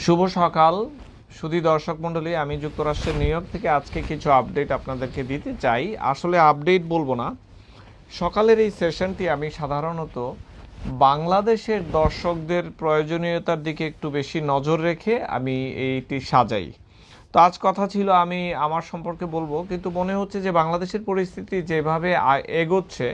শুভ সকাল সুধী দর্শক মণ্ডলী, আমি যুক্তরাষ্ট্রের নিউ ইয়র্ক থেকে আজকে কিছু আপডেট আপনাদেরকে দিতে চাই। আসলে আপডেট বলবো না, সকালের এই সেশনটি আমি সাধারণত বাংলাদেশের দর্শকদের প্রয়োজনীয়তার দিকে একটু বেশি নজর রেখে আমি এইটি সাজাই। তো আজ কথা ছিল আমি আমার সম্পর্কে বলবো, কিন্তু মনে হচ্ছে যে বাংলাদেশের পরিস্থিতি যেভাবে এগোচ্ছে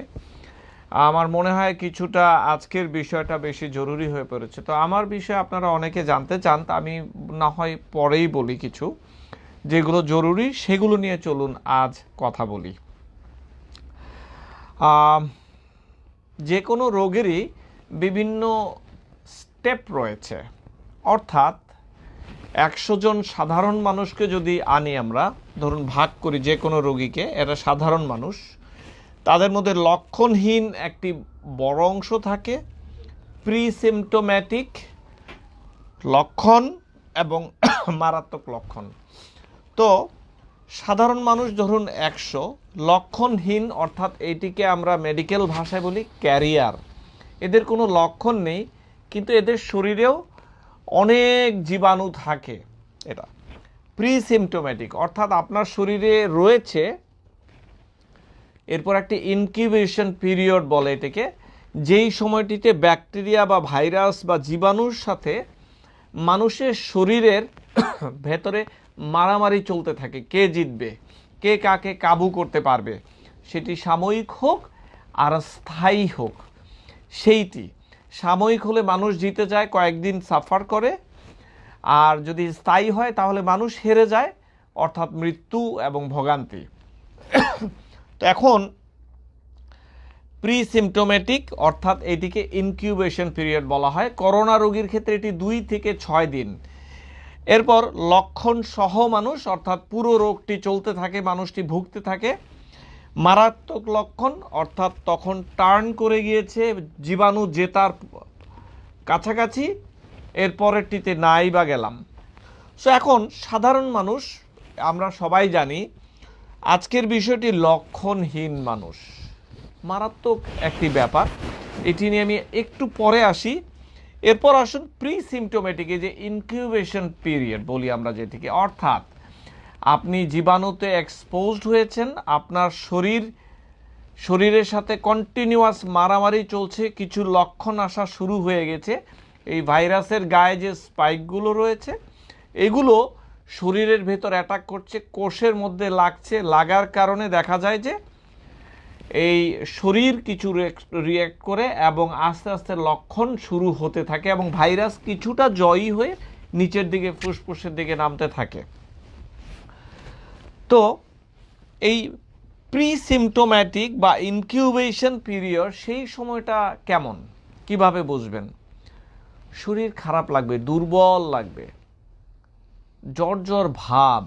আমার মনে হয় কিছুটা আজকের বিষয়টা বেশি জরুরি হয়ে পড়েছে। তো আমার বিষয়ে আপনারা অনেকে জানতে চান, তা আমি না হয় পরেই বলি, কিছু যেগুলো জরুরি সেগুলো নিয়ে চলুন আজ কথা বলি। যে কোনো রোগেরই বিভিন্ন স্টেপ রয়েছে, অর্থাৎ 100 জন সাধারণ মানুষকে যদি আনি আমরা, ধরুন ভাগ করি যে কোনো রোগীকে, এরা সাধারণ মানুষ, তাদের মধ্যে লক্ষণহীন একটি বড় অংশ থাকে, প্রিসিমটোম্যাটিক লক্ষণ এবং মারাত্মক লক্ষণ। তো সাধারণ মানুষ ধরুন 100, লক্ষণহীন অর্থাৎ এইটিকে আমরা মেডিকেল ভাষায় বলি ক্যারিয়ার। এদের কোনো লক্ষণ নেই, কিন্তু এদের শরীরেও অনেক জীবাণু থাকে। এটা প্রিসিমটোম্যাটিক অর্থাৎ আপনার শরীরে রয়েছে, এরপর একটি ইনকিউবেশন পিরিয়ড বলে এটাকে, যেই সময়টিতে ব্যাকটেরিয়া বা ভাইরাস বা জীবাণুর সাথে মানুষের শরীরের ভেতরে মারামারি চলতে থাকে, কে জিতবে, কে কাকে কাবু করতে পারবে, সেটি সাময়িক হোক আর স্থায়ী হোক। সেইটি সাময়িক হলে মানুষ জিতে যায়, কয়েকদিন সাফার করে, আর যদি স্থায়ী হয় তাহলে মানুষ হেরে যায়, অর্থাৎ মৃত্যু এবং ভোগান্তি। তো এখন প্রিসিমটোম্যাটিক অর্থাৎ এটিকে ইনকিউবেশন পিরিয়ড বলা হয়। করোনা রোগীর ক্ষেত্রে এটি 2 থেকে 6 দিন। এরপর লক্ষণ সহ মানুষ, অর্থাৎ পুরো রোগটি চলতে থাকে, মানুষটি ভুগতে থাকে। মারাত্মক লক্ষণ অর্থাৎ তখন টার্ন করে গিয়েছে, জীবাণু জেতার কাছাকাছি, এরপরেরটিতে নাই বা গেলাম। সো এখন সাধারণ মানুষ, আমরা সবাই জানি আজকের বিষয়টি লক্ষণহীন মানুষ, মারাত্মক একটি ব্যাপার। এটি নিয়ে আমি একটু পরে আসি। এরপর আসুন প্রিসিমটোম্যাটিক, যে ইনকিউবেশন পিরিয়ড বলি আমরা যেটিকে, অর্থাৎ আপনি জীবাণুতে এক্সপোজড হয়েছেন, আপনার শরীরের সাথে কন্টিনিউয়াস মারামারি চলছে, কিছু লক্ষণ আসা শুরু হয়ে গেছে। এই ভাইরাসের গায়ে যে স্পাইকগুলো রয়েছে এগুলো শরীরের ভেতর অ্যাটাক করছে, কোষের মধ্যে লাগছে, লাগার কারণে দেখা যায় যে এই শরীর কিছু রিঅ্যাক্ট করে এবং আস্তে আস্তে লক্ষণ শুরু হতে থাকে এবং ভাইরাস কিছুটা জয়ী হয়ে নিচের দিকে ফুসফুসের দিকে নামতে থাকে। তো এই প্রিসিমটোম্যাটিক বা ইনকিউবেশন পিরিয়ড, সেই সময়টা কেমন, কিভাবে বুঝবেন? শরীর খারাপ লাগবে, দুর্বল লাগবে, জ্বর জ্বর ভাব,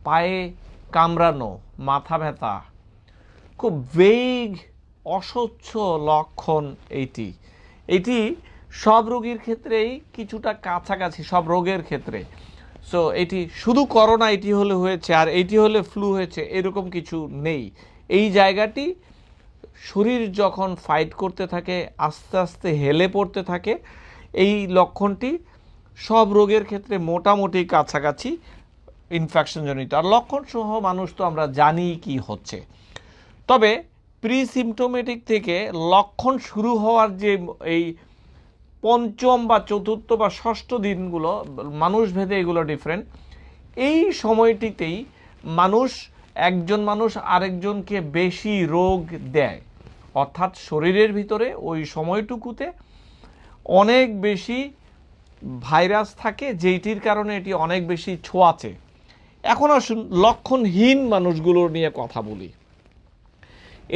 পায়ে কামড়ানো, মাথা ব্যথা, খুব ভেগ অস্বচ্ছ লক্ষণ। এটি সব রোগীর ক্ষেত্রেই কিছুটা কাছাকাছি, সব রোগের ক্ষেত্রে। সো এটি শুধু করোনা এটি হলে হয়েছে আর এটি হলে ফ্লু হয়েছে এরকম কিছু নেই। এই জায়গাটি শরীর যখন ফাইট করতে থাকে, আস্তে আস্তে হেলে পড়তে থাকে, এই লক্ষণটি সব রোগের ক্ষেত্রে মোটামুটি কাছাকাছি ইনফেকশনজনিত। আর লক্ষণ সহ মানুষ তো আমরা জানি কি হচ্ছে। তবে প্রিসিমটোম্যাটিক থেকে লক্ষণ শুরু হওয়ার যে এই পঞ্চম বা চতুর্থ বা ষষ্ঠ দিনগুলো, মানুষ ভেদে এগুলো ডিফারেন্ট। এই সময়টিতেই একজন মানুষ আরেকজনকে বেশি রোগ দেয়, অর্থাৎ শরীরের ভিতরে ওই সময়টুকুতে অনেক বেশি ভাইরাস থাকে, যেইটির কারণে এটি অনেক বেশি ছোঁয়াচে। এখন আসুন লক্ষণহীন মানুষগুলোর নিয়ে কথা বলি।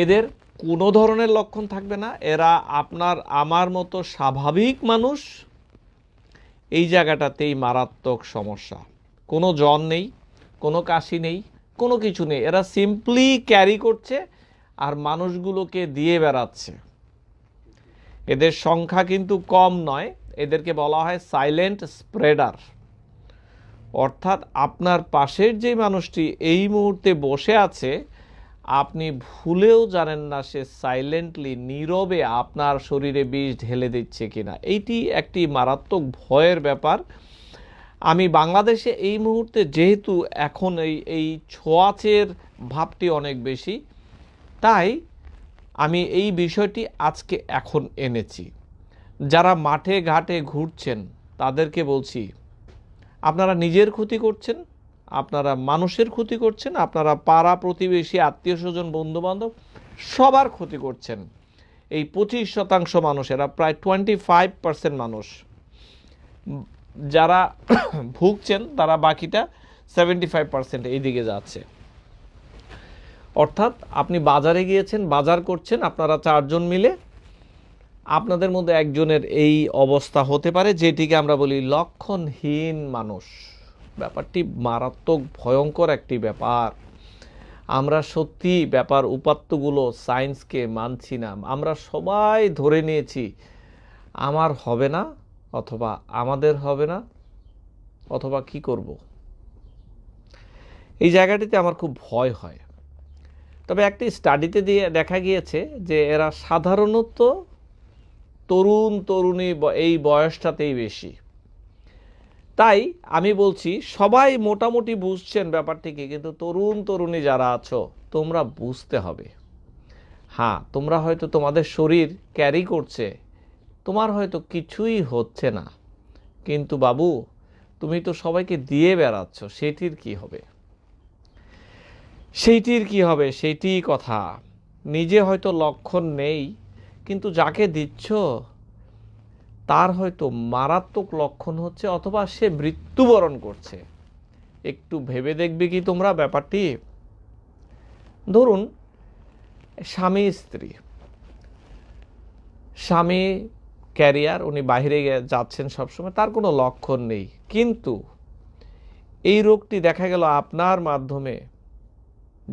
এদের কোনো ধরনের লক্ষণ থাকবে না, এরা আপনার আমার মতো স্বাভাবিক মানুষ। এই জায়গাটাতেই মারাত্মক সমস্যা। কোনো জ্বর নেই, কোনো কাশি নেই, কোনো কিছু নেই, এরা সিম্পলি ক্যারি করছে আর মানুষগুলোকে দিয়ে বেড়াচ্ছে। এদের সংখ্যা কিন্তু কম নয়, এদেরকে বলা হয় সাইলেন্ট স্প্রেডার। অর্থাৎ আপনার পাশের যে মানুষটি এই মুহূর্তে বসে আছে, আপনি ভুলেও জানেন না সে সাইলেন্টলি নীরবে আপনার শরীরে বিষ ঢেলে দিচ্ছে কিনা। এইটি একটি মারাত্মক ভয়ের ব্যাপার। আমি বাংলাদেশে এই মুহূর্তে যেহেতু এখন এই ছোঁয়াচের ভাবটি অনেক বেশি, তাই আমি এই বিষয়টি আজকে এখন এনেছি। যারা মাঠে ঘাটে ঘুরছেন তাদেরকে বলছি, আপনারা নিজের ক্ষতি করছেন, আপনারা মানুষের ক্ষতি করছেন, আপনারা পাড়া প্রতিবেশী আত্মীয় স্বজন বন্ধুবান্ধব সবার ক্ষতি করছেন। এই 25% মানুষেরা, প্রায় 25% মানুষ যারা ভুগছেন, তারা বাকিটা 75% এই দিকে যাচ্ছে। অর্থাৎ আপনি বাজারে গিয়েছেন, বাজার করছেন, আপনারা 4 জন মিলে, আপনাদের মধ্যে একজনের এই অবস্থা হতে পারে, যেটিকে আমরা বলি লক্ষণহীন মানুষ। ব্যাপারটি মারাত্মক ভয়ঙ্কর একটি ব্যাপার। আমরা সত্যি ব্যাপার উপাত্তগুলো সায়েন্সকে মানছি না। আমরা সবাই ধরে নিয়েছি আমার হবে না, অথবা আমাদের হবে না, অথবা কি করব। এই জায়গাটিতে আমার খুব ভয় হয়। তবে একটি স্টাডিতে দিয়ে দেখা গিয়েছে যে এরা সাধারণত তরুণ তরুণী এই বয়সটাতেই বেশি। তাই আমি বলছি সবাই মোটামুটি বুঝছেন ব্যাপারটিকে, কিন্তু তরুণ তরুণী যারা আছো তোমরা বুঝতে হবে। হ্যাঁ, তোমরা হয়তো তোমাদের শরীর ক্যারি করছে, তোমার হয়তো কিছুই হচ্ছে না, কিন্তু বাবু তুমি তো সবাইকে দিয়ে বেড়াচ্ছ, সেটির কি হবে? সেইটিই কথা। নিজে হয়তো লক্ষণ নেই, কিন্তু যাকে দিচ্ছ তার হয়তো মারাত্মক লক্ষণ হচ্ছে, অথবা সে মৃত্যুবরণ করছে। একটু ভেবে দেখবে কি তোমরা ব্যাপারটি? ধরুন স্বামী স্ত্রী, স্বামী ক্যারিয়ার, উনি বাইরে যাচ্ছেন সবসময়, তার কোনো লক্ষণ নেই, কিন্তু এই রোগটি দেখা গেল আপনার মাধ্যমে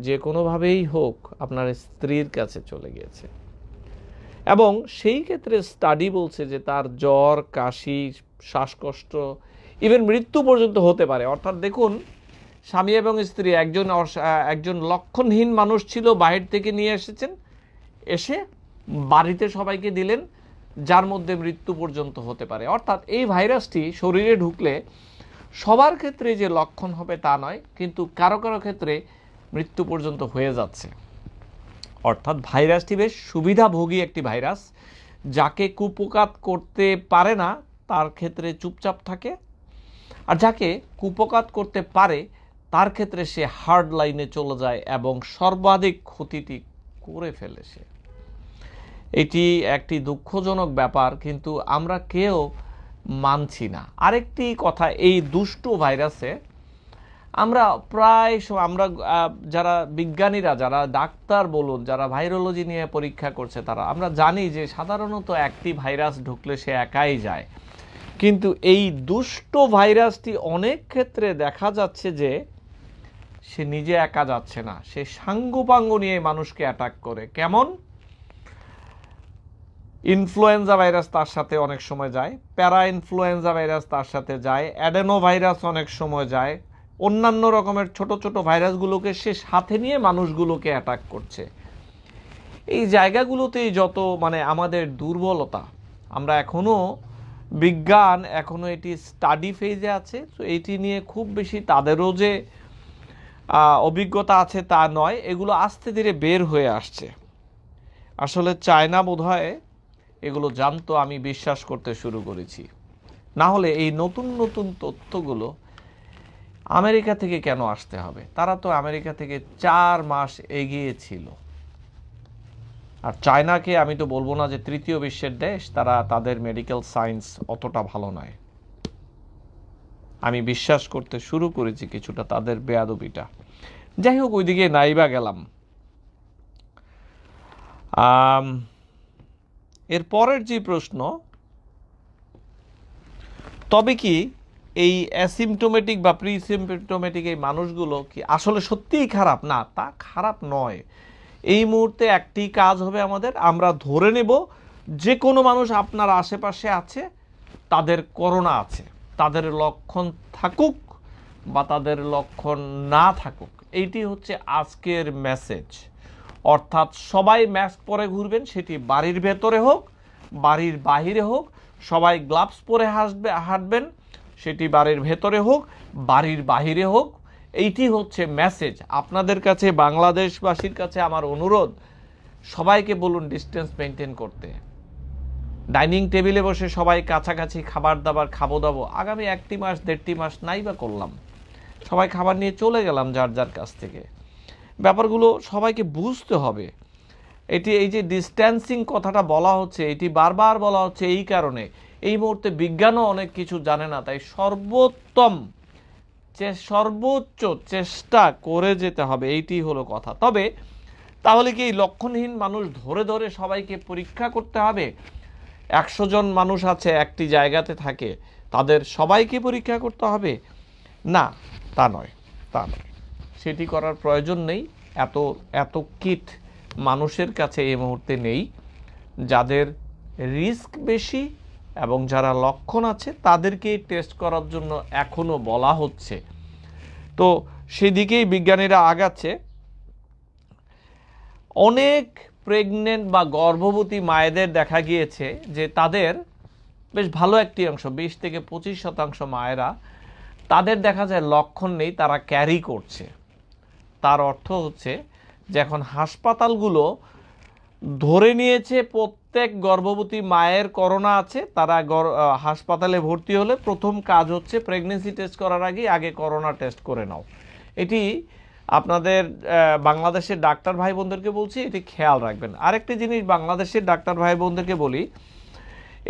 যে কোনোভাবেই হোক আপনার স্ত্রীর কাছে চলে গিয়েছে, এবং সেই ক্ষেত্রে স্টাডি বলছে যে তার জ্বর, কাশি, শ্বাসকষ্ট, ইভেন মৃত্যু পর্যন্ত হতে পারে। অর্থাৎ দেখুন, স্বামী এবং স্ত্রী, একজন লক্ষণহীন মানুষ ছিল, বাহির থেকে নিয়ে এসেছেন, এসে বাড়িতে সবাইকে দিলেন, যার মধ্যে মৃত্যু পর্যন্ত হতে পারে। অর্থাৎ এই ভাইরাসটি শরীরে ঢুকলে সবার ক্ষেত্রে যে লক্ষণ হবে তা নয়, কিন্তু কারো কারো ক্ষেত্রে মৃত্যু পর্যন্ত হয়ে যাচ্ছে। অর্থাৎ ভাইরাসটি বেশ সুবিধাভোগী একটি ভাইরাস। যাকে কুপকাত করতে পারে না তার ক্ষেত্রে চুপচাপ থাকে, আর যাকে কুপকাত করতে পারে তার ক্ষেত্রে সে হার্ড লাইনে চলে যায় এবং সর্বাধিক ক্ষতিটি করে ফেলে সে। এটি একটি দুঃখজনক ব্যাপার, কিন্তু আমরা কেউ মানছি না। আরেকটি কথা, এই দুষ্ট ভাইরাসে আমরা আমরা যারা বিজ্ঞানীরা, যারা ডাক্তার বলুন, যারা ভাইরোলজি নিয়ে পরীক্ষা করছে, তারা আমরা জানি যে সাধারণত একটি ভাইরাস ঢুকলে সে একাই যায়, কিন্তু এই দুষ্ট ভাইরাসটি অনেক ক্ষেত্রে দেখা যাচ্ছে যে সে নিজে একা যাচ্ছে না, সে সাঙ্গপাঙ্গ নিয়ে মানুষকে অ্যাটাক করে। কেমন? ইনফ্লুয়েঞ্জা ভাইরাস তার সাথে অনেক সময় যায়, প্যারা ইনফ্লুয়েঞ্জা ভাইরাস তার সাথে যায়, অ্যাডেনো ভাইরাস অনেক সময় যায়, অন্যান্য রকমের ছোট ছোট ভাইরাসগুলোকে সে সাথে নিয়ে মানুষগুলোকে অ্যাটাক করছে। এই জায়গাগুলোতেই যত আমাদের দুর্বলতা, আমরা বিজ্ঞান এখনো এটি স্টাডি ফেজে আছে, তো এটি নিয়ে খুব বেশি তাদেরও যে অভিজ্ঞতা আছে তা নয়, এগুলো আস্তে ধীরে বের হয়ে আসছে। আসলে চায়না বোধহয় এগুলো জানতো, আমি বিশ্বাস করতে শুরু করেছি। না হলে এই নতুন নতুন তথ্যগুলো আমেরিকা থেকে কেন আসতে হবে? তারা তো আমেরিকা থেকে 4 মাস এগিয়ে ছিল। আর চায়নাকে আমি তো বলবো না যে তৃতীয় বিশ্বের দেশ, তাদের মেডিকেল সায়েন্স অতটা ভালো নয়। আমি বিশ্বাস করতে শুরু করেছি কিছুটা তাদের বেয়াদবিটা। যাই হোক, ওইদিকে নাইবা গেলাম। এর পরের যে প্রশ্ন, তবে কি এই অ্যাসিমটোমেটিক বা প্রিসিমটোমেটিক এই মানুষগুলো কি আসলে সত্যিই খারাপ? না, তা খারাপ নয়। এই মুহূর্তে একটি কাজ হবে আমাদের, আমরা ধরে নেব যে কোনো মানুষ আপনার আশেপাশে আছে, তাদের করোনা আছে, তাদের লক্ষণ থাকুক বা তাদের লক্ষণ না থাকুক। এইটি হচ্ছে আজকের মেসেজ। অর্থাৎ সবাই মাস্ক পরে ঘুরবেন, সেটি বাড়ির ভেতরে হোক বাড়ির বাহিরে হোক, সবাই গ্লাভস পরে হাঁটবেন, সেটি বাড়ির ভেতরে হোক বাড়ির বাহিরে হোক। এইটি হচ্ছে মেসেজ আপনাদের কাছে, বাংলাদেশবাসীর কাছে আমার অনুরোধ, সবাইকে বলুন ডিস্টেন্স মেনটেন করতে। ডাইনিং টেবিলে বসে সবাই কাছাকাছি খাবার দাবার খাবো আগামী 1 মাস 1.5 মাস নাই বা করলাম, সবাই খাবার নিয়ে চলে গেলাম যার যার কাছ থেকে। ব্যাপারগুলো সবাইকে বুঝতে হবে। এই যে ডিস্ট্যান্সিং কথাটা বলা হচ্ছে, এটি বারবার বলা হচ্ছে এই কারণে, এই মুহূর্তে বিজ্ঞানও অনেক কিছু জানে না, তাই সর্বোচ্চ চেষ্টা করে যেতে হবে, এইটি হলো কথা। তবে তাহলে কি এই লক্ষণহীন মানুষ ধরে ধরে সবাইকে পরীক্ষা করতে হবে? 100 জন মানুষ আছে একটি জায়গাতে থাকে, তাদের সবাইকে পরীক্ষা করতে হবে? না, তা নয়। সেটি করার প্রয়োজন নেই। এত কিট মানুষের কাছে এই মুহূর্তে নেই। যাদের রিস্ক বেশি এবং যারা লক্ষণ আছে তাদেরকে টেস্ট করার জন্য এখনো বলা হচ্ছে। তো সেদিকেই বিজ্ঞানীরা আগাচ্ছে। অনেক প্রেগনেন্ট বা গর্ভবতী মায়েদের দেখা গিয়েছে যে তাদের বেশ ভালো একটি অংশ, 20 থেকে 25% মায়েরা, তাদের দেখা যায় লক্ষণ নেই, তারা ক্যারি করছে। তার অর্থ হচ্ছে যে এখন হাসপাতালগুলো ধরে নিয়েছে প্রত্যেক গর্ভবতী মায়ের করোনা আছে, তারা হাসপাতালে ভর্তি হলে প্রথম কাজ হচ্ছে প্রেগনেন্সি টেস্ট করার আগে করোনা টেস্ট করে নাও। এটি আপনাদের বাংলাদেশের ডাক্তার ভাই বোনদেরকে বলছি, এটি খেয়াল রাখবেন। আরেকটি জিনিস বাংলাদেশের ডাক্তার ভাই বোনদেরকে বলি,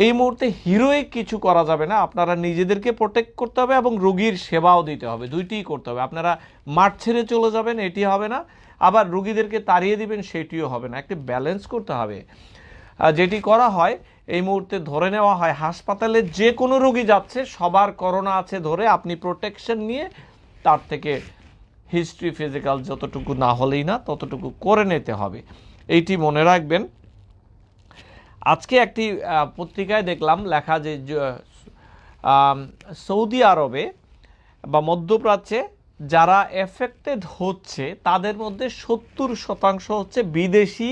এই মুহূর্তে হিরোইক কিছু করা যাবে না। আপনারা নিজেদেরকে প্রোটেক্ট করতে হবে এবং রোগীর সেবাও দিতে হবে, দুইটিই করতে হবে। আপনারা মাঠ ছেড়ে চলে যাবেন, এটি হবে না, আবার রোগীদেরকে তাড়িয়ে দিবেন, সেটিও হবে না। একটি ব্যালেন্স করতে হবে। যেটি করা হয় এই মুহূর্তে ধরে নেওয়া হয় হাসপাতালে যে কোনো রোগী যাচ্ছে সবার করোনা আছে ধরে আপনি প্রোটেকশন নিয়ে তার থেকে হিস্ট্রি ফিজিক্যাল যতটুকু না হলেই না ততটুকু করে নিতে হবে, এইটি মনে রাখবেন। আজকে একটি পত্রিকায় দেখলাম লেখা যে সৌদি আরবে বা মধ্যপ্রাচ্যে যারা এফেক্টেড হচ্ছে তাদের মধ্যে 70% হচ্ছে বিদেশি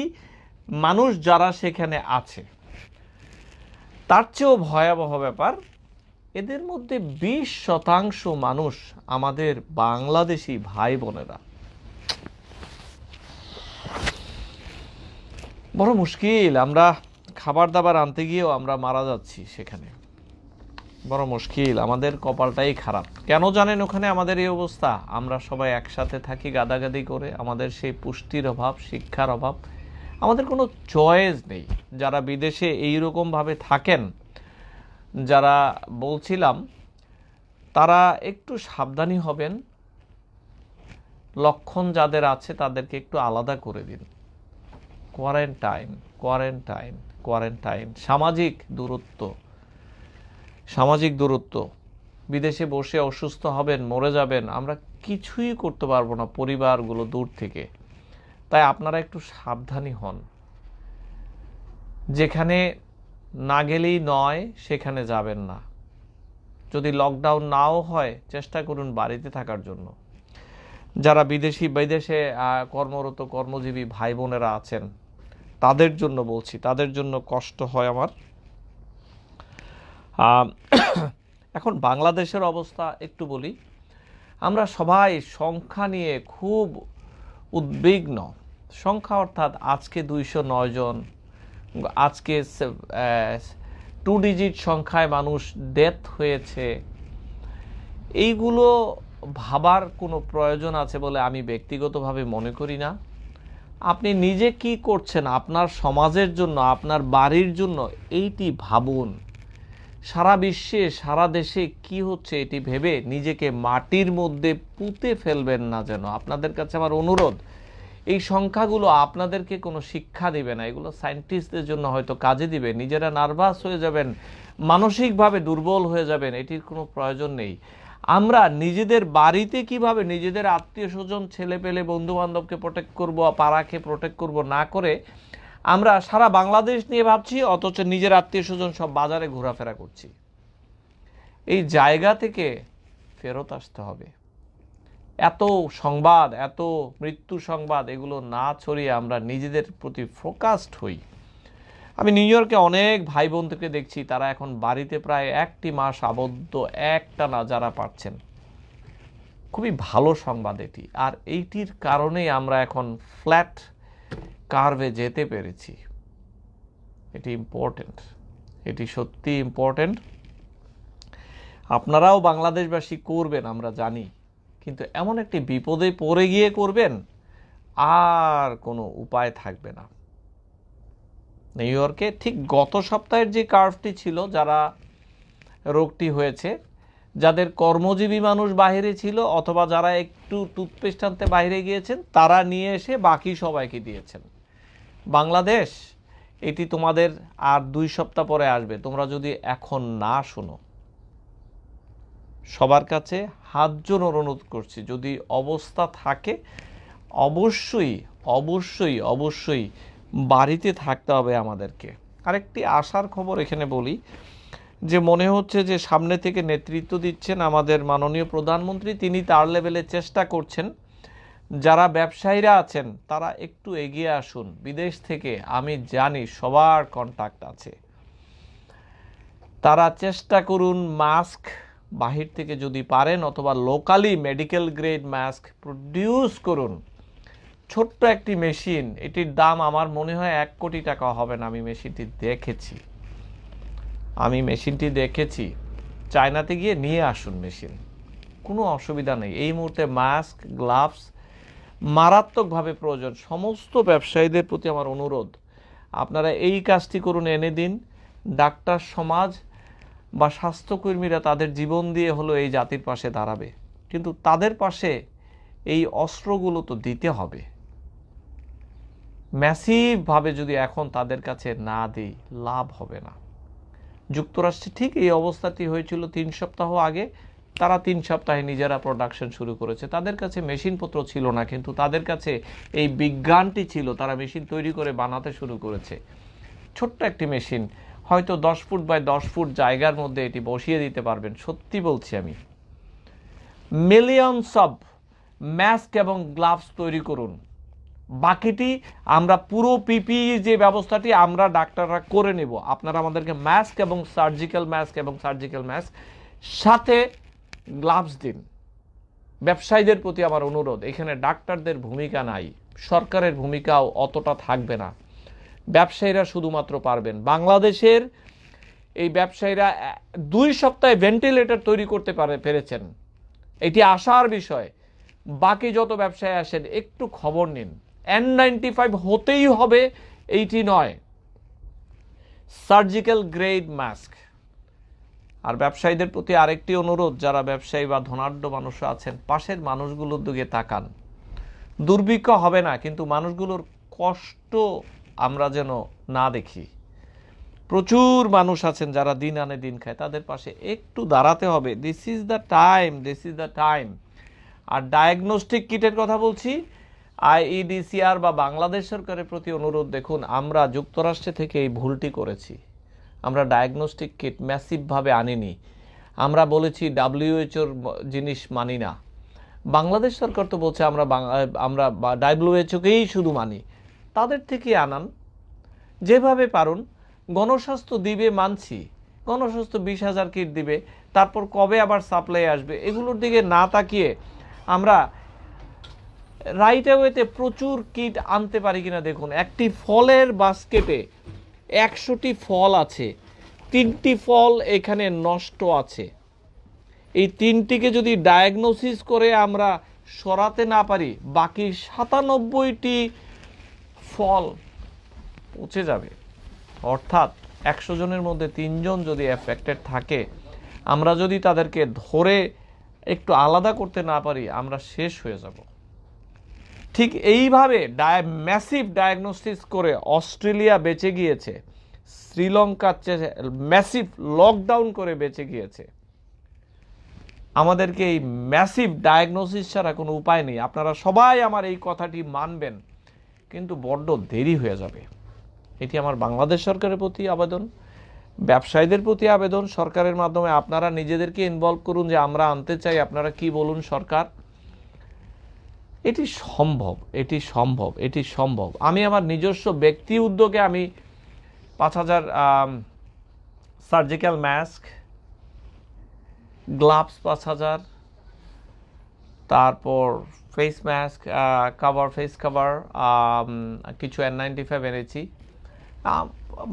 মানুষ যারা সেখানে আছে। তার চেয়েও ভয়াবহ ব্যাপার, এদের মধ্যে 20% মানুষ আমাদের বাংলাদেশি ভাই বোনেরা। বড় মুশকিল, আমরা খাবার দাবার আনতে গিয়েও আমরা মারা যাচ্ছি সেখানে, বড় মুশকিল। আমাদের কপালটাই খারাপ। কেন জানেন ওখানে আমাদের এই অবস্থা? আমরা সবাই একসাথে থাকি গাদাগাদি করে, আমাদের সেই পুষ্টির অভাব, শিক্ষার অভাব, আমাদের কোনো চয়েস নেই। যারা বিদেশে এইরকমভাবে থাকেন, যারা বলছিলাম, তারা একটু সাবধানী হবেন। লক্ষণ যাদের আছে তাদেরকে একটু আলাদা করে দিন। কোয়ারেন্টাইন, সামাজিক দূরত্ব। বিদেশে বসে অসুস্থ হবেন, মরে যাবেন, আমরা কিছুই করতে পারবো না পরিবারগুলো দূর থেকে। তাই আপনারা একটু সাবধানী হন। যেখানে না গেলেই নয় সেখানে যাবেন না। যদি লকডাউন নাও হয় চেষ্টা করুন বাড়িতে থাকার জন্য। যারা বিদেশে কর্মরত কর্মজীবী ভাই বোনেরা আছেন তাদের জন্য বলছি, তাদের জন্য কষ্ট হয় আমার। এখন বাংলাদেশের অবস্থা একটু বলি। আমরা সবাই সংখ্যা নিয়ে খুব উদ্বিগ্ন। সংখ্যা অর্থাৎ আজকে 209 জন, আজকে 2 ডিজিট সংখ্যায় মানুষ ডেথ হয়েছে, এইগুলো ভাবার কোনো প্রয়োজন আছে বলে আমি ব্যক্তিগতভাবে মনে করি না। আপনি নিজে কি করছেন আপনার সমাজের জন্য, আপনার বাড়ির জন্য, এইটি ভাবুন। সারা বিশ্বে সারা দেশে কি হচ্ছে এটি ভেবে নিজেকে মাটির মধ্যে পুঁতে ফেলবেন না যেন। আপনাদের কাছে আমার অনুরোধ, এই সংখ্যাগুলো আপনাদেরকে কোনো শিক্ষা দিবে না, এগুলো সায়েন্টিস্টদের জন্য হয়তো কাজে দিবে। নিজেরা নার্ভাস হয়ে যাবেন, মানসিকভাবে দুর্বল হয়ে যাবেন, এটির কোনো প্রয়োজন নেই। আমরা নিজেদের বাড়িতে কিভাবে নিজেদের আত্মীয় স্বজন, ছেলে পেলে, বন্ধু বান্ধবকে প্রোটেক্ট করবো, পাড়াকে প্রোটেক্ট করব না করে আমরা সারা বাংলাদেশ নিয়ে ভাবছি, অথচ নিজের আত্মীয় স্বজন সব বাজারে ঘোরাফেরা করছি। এই জায়গা থেকে ফেরত আসতে হবে। এত সংবাদ, এত মৃত্যু সংবাদ এগুলো না ছড়িয়ে আমরা নিজেদের প্রতি ফোকাসড হই। আমি নিউ ইয়র্কে অনেক ভাই বোনদেরকে দেখছি, তারা এখন বাড়িতে প্রায় 1টি মাস আবদ্ধ, একটানা যারা পাচ্ছেন। খুবই ভালো সংবাদ এটি, আর এইটির কারণেই আমরা এখন ফ্ল্যাট কার্ভে যেতে পেরেছি। এটি ইম্পর্টেন্ট, এটি সত্যি ইম্পর্টেন্ট। আপনারাও বাংলাদেশবাসী করবেন আমরা জানি, কিন্তু এমন একটি বিপদে পড়ে গিয়ে করবেন আর কোনো উপায় থাকবে না। নিউ ইয়র্কে ঠিক গত সপ্তাহের যে কার্ভটি ছিল, যারা রোগটি হয়েছে, যাদের কর্মজীবী মানুষ বাইরে ছিল অথবা যারা একটু টুথপেস্ট আনতে বাইরে গিয়েছেন, তারা নিয়ে এসে বাকি সবাইকে দিয়েছেন। বাংলাদেশ, এটি তোমাদের আর 2 সপ্তাহ পরে আসবে। তোমরা যদি এখন না শোনো, সবার কাছে হাত জোড় অনুরোধ করছি, যদি অবস্থা থাকে অবশ্যই অবশ্যই অবশ্যই বাড়িতে থাকতে হবে আমাদেরকে। আরেকটি আশার খবর এখানে বলি, যে মনে হচ্ছে যে সামনে থেকে নেতৃত্ব দিচ্ছেন আমাদের মাননীয় প্রধানমন্ত্রী, তিনি তার লেভেলে চেষ্টা করছেন। যারা ব্যবসায়ীরা আছেন তারা একটু এগিয়ে আসুন। বিদেশ থেকে আমি জানি সবার কন্ট্যাক্ট আছে, তারা চেষ্টা করুন মাস্ক বাহির থেকে যদি পারেন, অথবা locally medical grade mask produce করুন। ছোট্ট একটি মেশিন, এটির দাম আমার মনে হয় 1 কোটি টাকা হবে না। আমি মেশিনটি দেখেছি। চায়নাতে গিয়ে নিয়ে আসুন মেশিন, কোনো অসুবিধা নেই। এই মুহূর্তে মাস্ক, গ্লাভস মারাত্মকভাবে প্রয়োজন। সমস্ত ব্যবসায়ীদের প্রতি আমার অনুরোধ, আপনারা এই কাজটি করুন, এনে দিন। ডাক্তার সমাজ বা স্বাস্থ্যকর্মীরা তাদের জীবন দিয়ে হলো এই জাতির পাশে দাঁড়াবে, কিন্তু তাদের পাশে এই অস্ত্রগুলো তো দিতে হবে। ম্যাসিভভাবে যদি এখন তাদের কাছে না দিই, লাভ হবে না। যুক্তরাষ্ট্রে ঠিক এই অবস্থাটি হয়েছিল 3 সপ্তাহ আগে। তারা 3 সপ্তাহে নিজেরা প্রোডাকশন শুরু করেছে। তাদের কাছে মেশিনপত্র ছিল না, কিন্তু তাদের কাছে এই বিজ্ঞানটি ছিল। তারা মেশিন তৈরি করে বানাতে শুরু করেছে। ছোট্ট একটি মেশিন, হয়তো 10 ফুট বাই 10 ফুট জায়গার মধ্যে এটি বসিয়ে দিতে পারবেন। সত্যি বলছি আমি। মিলিয়নস অফ মাস্ক এবং গ্লাভস তৈরি করুন। বাকিটি আমরা পুরো পিপিই যে ব্যবস্থাটি আমরা ডাক্তাররা করে নেব। আপনারা আমাদেরকে মাস্ক এবং সার্জিক্যাল মাস্ক সাথে গ্লাভস দিন। ব্যবসায়ীদের প্রতি আমার অনুরোধ, এখানে ডাক্তারদের ভূমিকা নাই, সরকারের ভূমিকাও অতটা থাকবে না। ব্যবসায়ীরা শুধুমাত্র পারবেন। বাংলাদেশের এই ব্যবসায়ীরা 2 সপ্তাহে ভেন্টিলেটর তৈরি করতে পেরেছেন। এটি আশার বিষয়। বাকি যত ব্যবসায়ী আসেন একটু খবর নিন। N95 হতেই হবে এইটি নয়, সার্জিক্যাল গ্রেড মাস্ক। আর ব্যবসায়ীদের প্রতি আরেকটি অনুরোধ, যারা ব্যবসায়ী বা ধনাঢ্য মানুষ আছেন, পাশের মানুষগুলোর দিকে তাকান। দুর্ভিক্ষ হবে না, কিন্তু মানুষগুলোর কষ্ট আমরা যেন না দেখি। প্রচুর মানুষ আছেন যারা দিন আনে দিন খায়, তাদের পাশে একটু দাঁড়াতে হবে। This is the time. আর ডায়াগনস্টিক কিটের কথা বলছি, আইইডিসিআর বা বাংলাদেশ সরকারের প্রতি অনুরোধ, দেখুন আমরা যুক্তরাষ্ট্র থেকে এই ভুলটি করেছি। আমরা ডায়াগনস্টিক কিট ম্যাসিভভাবে আনিনি। আমরা বলেছি ডাব্লিউএইচওর জিনিস মানি না। বাংলাদেশ সরকার তো বলছে আমরা ডাব্লিউএইচওকেই শুধু মানি। তাদের থেকে আনান যেভাবে পারুন। গণস্বাস্থ্য দিবে মানছি, গণস্বাস্থ্য 20,000 কিট দিবে, তারপর কবে আবার সাপ্লাই আসবে এগুলোর দিকে না তাকিয়ে আমরা রাইট অ্যাওয়েতে প্রচুর কিট আনতে পারি কিনা দেখুন। একটি ফলের বাস্কেটে 100টি ফল আছে, 3টি ফল এখানে নষ্ট আছে। এই 3টিকে যদি ডায়াগনোসিস করে আমরা সরাতে না পারি, বাকি 97টি ফল পচে যাবে। অর্থাৎ 100 জনের মধ্যে 3 জন যদি এফেক্টেড থাকে, আমরা যদি তাদেরকে ধরে একটু আলাদা করতে না পারি, আমরা শেষ হয়ে যাব। ঠিক এইভাবে ম্যাসিভ ডায়াগনোসিস করে অস্ট্রেলিয়া বেঁচে গিয়েছে, শ্রীলঙ্কা ম্যাসিভ লকডাউন করে বেঁচে গিয়েছে। আমাদেরকে এই ম্যাসিভ ডায়াগনোসিস ছাড়া কোনো উপায় নেই। আপনারা সবাই আমার এই কথাটি মানবেন, কিন্তু বড্ড দেরি হয়ে যাবে। এটি আমার বাংলাদেশ সরকারের প্রতি আবেদন, ব্যবসায়ীদের প্রতি আবেদন। সরকারের মাধ্যমে আপনারা নিজেদেরকে ইনভলভ করুন, যে আমরা আনতে চাই, আপনারা কি বলুন সরকার। এটি সম্ভব, এটি সম্ভব, এটি সম্ভব। আমি আমার নিজস্ব ব্যক্তি উদ্যোগে আমি 5,000 সার্জিক্যাল মাস্ক, গ্লাভস 5,000, তারপর face mask cover, face cover, কিছু N95 এনেছি।